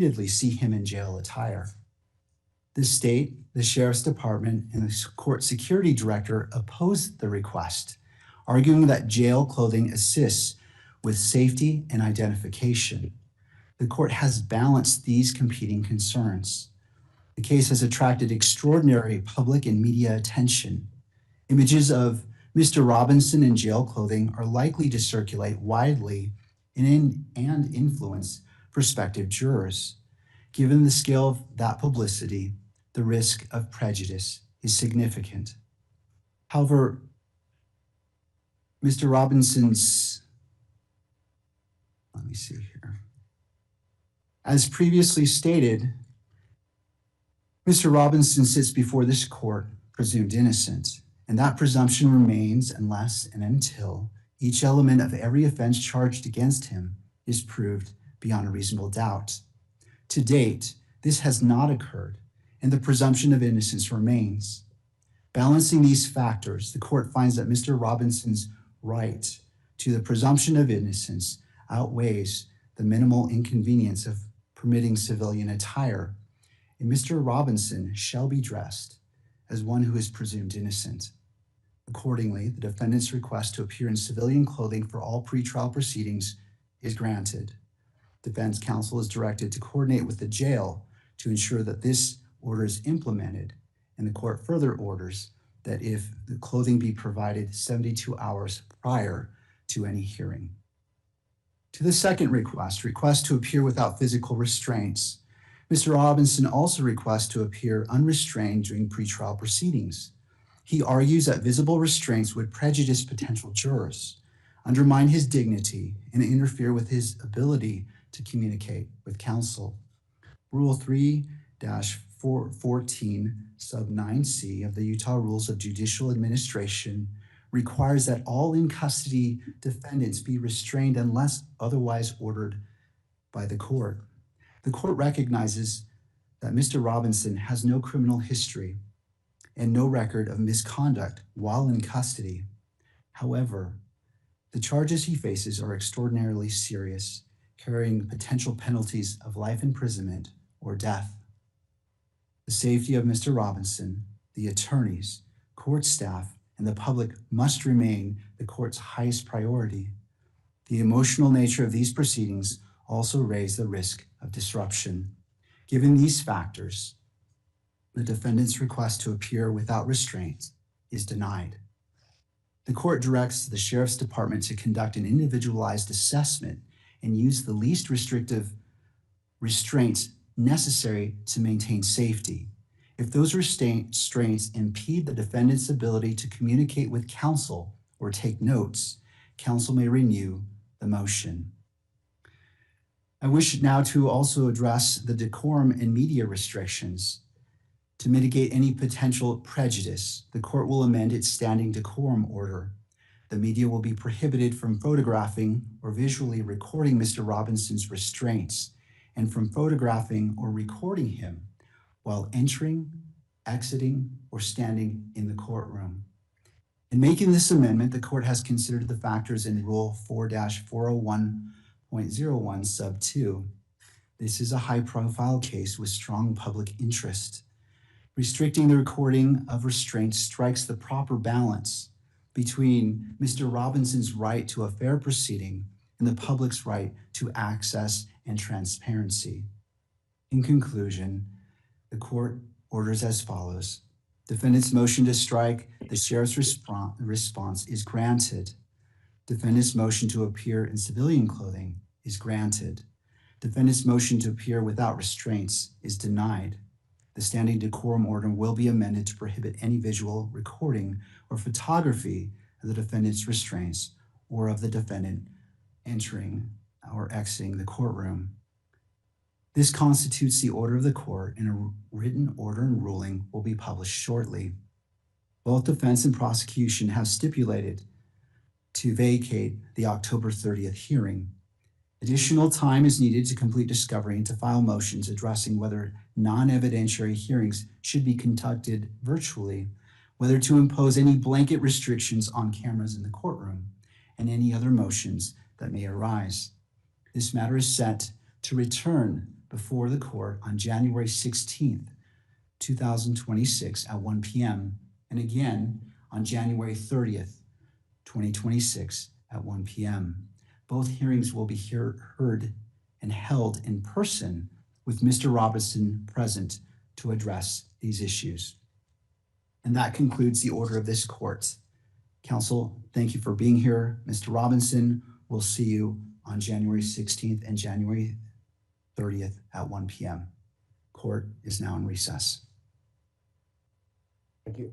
repeatedly see him in jail attire. The state, the sheriff's department, and the court security director opposed the request, arguing that jail clothing assists with safety and identification. The court has balanced these competing concerns. The case has attracted extraordinary public and media attention. Images of Mr. Robinson in jail clothing are likely to circulate widely and influence prospective jurors. Given the scale of that publicity, the risk of prejudice is significant. However, Mr. Robinson's, let me see here. As previously stated, Mr. Robinson sits before this court presumed innocent, and that presumption remains unless and until each element of every offense charged against him is proved beyond a reasonable doubt. To date, this has not occurred, and the presumption of innocence remains. Balancing these factors, the court finds that Mr. Robinson's right to the presumption of innocence outweighs the minimal inconvenience of permitting civilian attire, and Mr. Robinson shall be dressed as one who is presumed innocent. Accordingly, the defendant's request to appear in civilian clothing for all pretrial proceedings is granted. Defense counsel is directed to coordinate with the jail to ensure that this order is implemented, and the court further orders that if the clothing be provided 72 hours prior to any hearing. To the second request to appear without physical restraints, Mr. Robinson also requests to appear unrestrained during pretrial proceedings. He argues that visible restraints would prejudice potential jurors, undermine his dignity, and interfere with his ability to communicate with counsel. Rule 3-14 sub 9C of the Utah Rules of Judicial Administration requires that all in-custody defendants be restrained unless otherwise ordered by the court. The court recognizes that Mr. Robinson has no criminal history and no record of misconduct while in custody. However, the charges he faces are extraordinarily serious, carrying potential penalties of life imprisonment or death. The safety of Mr. Robinson, the attorneys, court staff, and the public must remain the court's highest priority. The emotional nature of these proceedings also raise the risk of disruption. Given these factors, the defendant's request to appear without restraints is denied. The court directs the sheriff's department to conduct an individualized assessment and use the least restrictive restraints necessary to maintain safety. If those restraints impede the defendant's ability to communicate with counsel or take notes, counsel may renew the motion. I wish now to also address the decorum and media restrictions. To mitigate any potential prejudice, the court will amend its standing decorum order. The media will be prohibited from photographing or visually recording Mr. Robinson's restraints and from photographing or recording him while entering, exiting, or standing in the courtroom. In making this amendment, the court has considered the factors in Rule 4-401.01 sub 2. This is a high-profile case with strong public interest. Restricting the recording of restraints strikes the proper balance between Mr. Robinson's right to a fair proceeding and the public's right to access and transparency. In conclusion, the court orders as follows. Defendant's motion to strike the sheriff's response is granted. Defendant's motion to appear in civilian clothing is granted. Defendant's motion to appear without restraints is denied. The standing decorum order will be amended to prohibit any visual recording or photography of the defendant's restraints or of the defendant entering or exiting the courtroom. This constitutes the order of the court, and a written order and ruling will be published shortly. Both defense and prosecution have stipulated to vacate the October 30th hearing. Additional time is needed to complete discovery and to file motions addressing whether non-evidentiary hearings should be conducted virtually, whether to impose any blanket restrictions on cameras in the courtroom, and any other motions that may arise. This matter is set to return before the court on January 16th, 2026 at 1 p.m. and again on January 30th, 2026 at 1 p.m. Both hearings will be heard and held in person with Mr. Robinson present to address these issues. And that concludes the order of this court. Counsel, thank you for being here. Mr. Robinson, we'll see you on January 16th and January 30th at 1 p.m. Court is now in recess. Thank you.